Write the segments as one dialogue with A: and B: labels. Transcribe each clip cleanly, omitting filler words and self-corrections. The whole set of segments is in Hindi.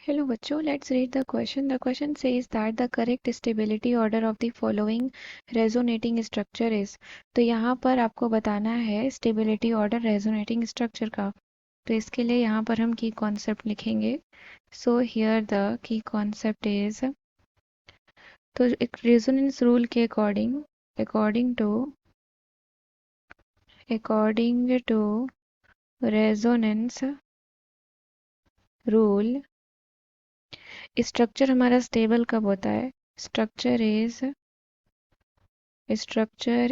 A: Hello बच्चों, let's read the question. The question says that the correct stability order of the following resonating structure is. तो यहाँ पर आपको बताना है stability order resonating structure का. तो इसके लिए यहाँ पर हम key concept लिखेंगे. So here the key concept is, तो एक resonance rule के according to resonance rule, structure हमारा स्टेबल कब होता है? Structure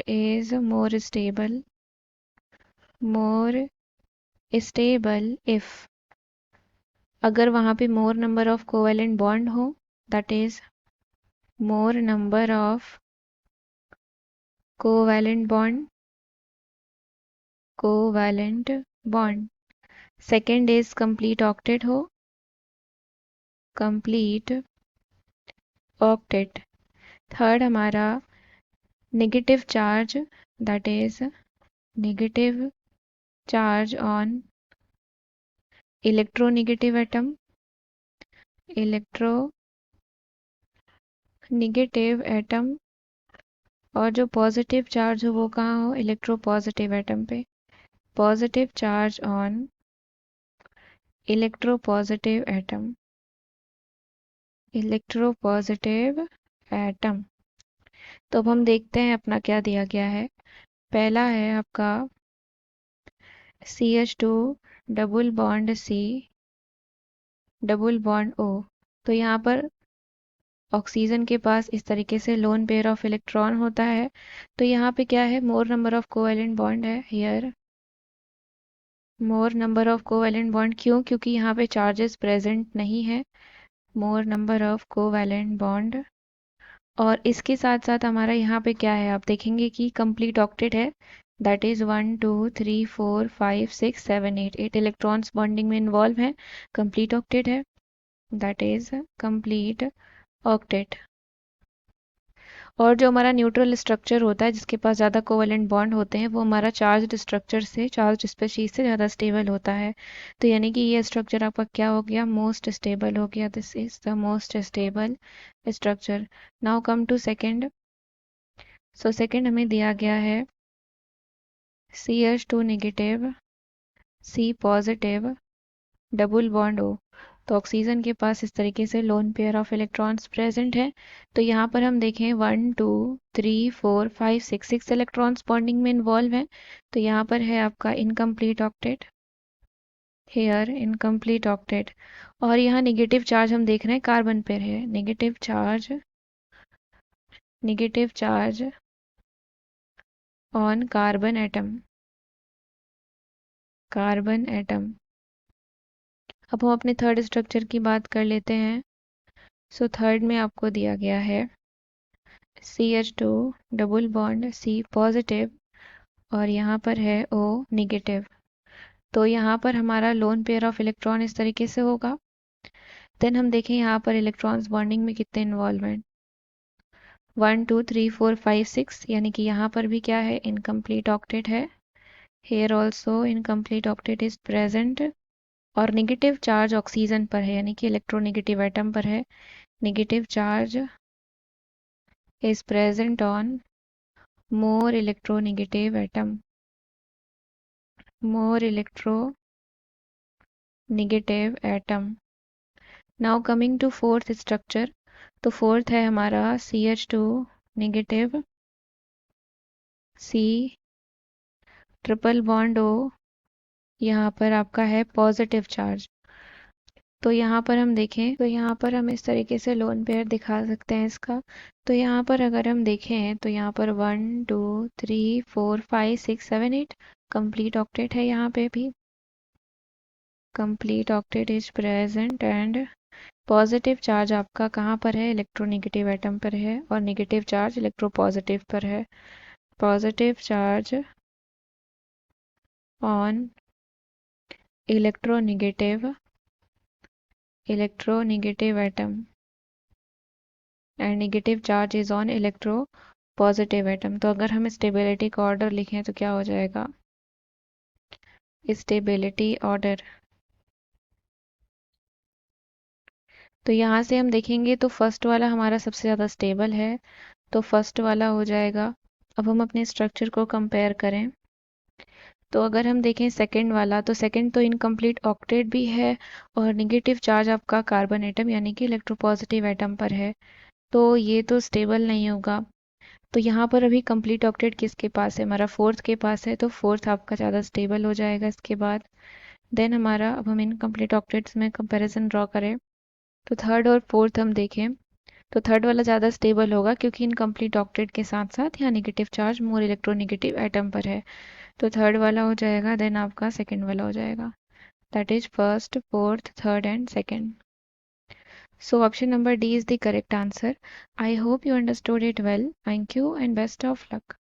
A: is more stable if, अगर वहाँ पे more number of covalent bond हो, that is more number of covalent bond. Second is complete octet हो, complete octet. Third हमारा negative charge, that is negative charge on electronegative atom, और जो पॉजिटिव चार्ज हो वो कहाँ हो? इलेक्ट्रोपॉजिटिव एटम पे. Positive charge on electropositive atom. तो अब हम देखते हैं अपना क्या दिया गया है. पहला है आपका CH2 double bond C double bond O. तो यहाँ पर ऑक्सीजन के पास इस तरीके से लोन पेयर ऑफ इलेक्ट्रॉन होता है. तो यहाँ पे क्या है? More number of covalent bond है. Here more number of covalent bond. क्यों? क्योंकि यहाँ पे चार्जेस प्रेजेंट नहीं है. More number of covalent bond. और इसके साथ साथ हमारा यहाँ पे क्या है? आप देखेंगे कि कंप्लीट ऑक्टेट है. That is 1 2 3 4 5 6 7 8. 8 इलेक्ट्रॉन्स बॉन्डिंग में इन्वॉल्व हैं. कंप्लीट ऑक्टेट है. That is complete octet. और जो हमारा न्यूट्रल स्ट्रक्चर होता है जिसके पास ज़्यादा कोवेलेंट बॉन्ड होते हैं वो हमारा चार्ज्ड स्ट्रक्चर से, चार्ज्ड स्पीशीज से ज़्यादा स्टेबल होता है. तो यानी कि ये स्ट्रक्चर आपका क्या हो गया? मोस्ट स्टेबल हो गया. This is the most stable structure. Now come to second. So second हमें दिया गया है CH2 negative C positive double bond O. तो ऑक्सीजन के पास इस तरीके से lone pair of electrons present है. तो यहाँ पर हम देखें 1 2 3 4 5 6 इलेक्ट्रॉन्स बॉन्डिंग में इन्वॉल्व हैं. तो यहाँ पर है आपका incomplete octet. Here incomplete octet. और यहाँ नेगेटिव चार्ज हम देख रहे हैं कार्बन पर है. Negative charge on carbon atom. अब हम अपने थर्ड स्ट्रक्चर की बात कर लेते हैं. सो थर्ड में आपको दिया गया है CH2 double bond C positive और यहाँ पर है O नेगेटिव. तो यहाँ पर हमारा लोन पेयर ऑफ इलेक्ट्रॉन इस तरीके से होगा. देन हम देखें यहाँ पर इलेक्ट्रॉन्स बॉन्डिंग में कितने इन्वॉल्वमेंट. 1 2 3 4 5 6. यानी कि यहाँ पर भी क्या है? इनकम्प्लीट ऑक्टेट है. Here also incomplete octet is present. और नेगेटिव चार्ज ऑक्सीजन पर है यानी कि इलेक्ट्रोनेगेटिव एटम पर है. Negative charge is present on more electronegative atom. Now coming to fourth structure. तो फोर्थ है हमारा CH2 negative C triple bond O. यहाँ पर आपका है पॉजिटिव चार्ज. तो यहाँ पर हम देखें तो यहाँ पर हम इस तरीके से लोन पेयर दिखा सकते हैं इसका. तो यहाँ पर अगर हम देखें तो यहाँ पर 1 2 3 4 5 6 7 8 कंप्लीट ऑक्टेट है. यहाँ पे भी complete octet is present. And positive charge आपका कहाँ पर है? इलेक्ट्रोनेगेटिव एटम पर है. और नेगेटिव चार्ज इलेक्ट्रोपॉजिटिव पर है. Positive charge on electronegative atom and negative charge is on electropositive atom. तो अगर हम स्टेबिलिटी का ऑर्डर लिखें तो क्या हो जाएगा? स्टेबिलिटी ऑर्डर तो यहाँ से हम देखेंगे तो फर्स्ट वाला हमारा सबसे ज़्यादा स्टेबल है, तो फर्स्ट वाला हो जाएगा। अब हम अपने स्ट्रक्चर को कंपेयर करें तो अगर हम देखें सेकंड वाला, तो सेकंड तो इनकम्प्लीट ऑक्टेट भी है और नेगेटिव चार्ज आपका कार्बन एटम यानी कि इलेक्ट्रोपॉजिटिव एटम पर है, तो ये तो स्टेबल नहीं होगा। तो यहाँ पर अभी कंप्लीट ऑक्टेट किसके पास है, हमारा फोर्थ के पास है, तो फोर्थ आपका ज़्यादा स्टेबल हो जाएगा इसके बाद। देन हमारा, अब हम इनकम्प्लीट ऑक्टेट्स में कंपैरिजन ड्रॉ करें तो थर्ड और फोर्थ हम देखें तो थर्ड वाला ज़्यादा स्टेबल होगा क्योंकि इनकम्प्लीट ऑक्टेट के साथ साथ यहाँ negative charge more electronegative atom पर है, तो थर्ड वाला हो जाएगा। देन आपका सेकंड वाला हो जाएगा, that is first, fourth, third and second. So option number D is the correct answer. I hope you understood it well. Thank you and best of luck.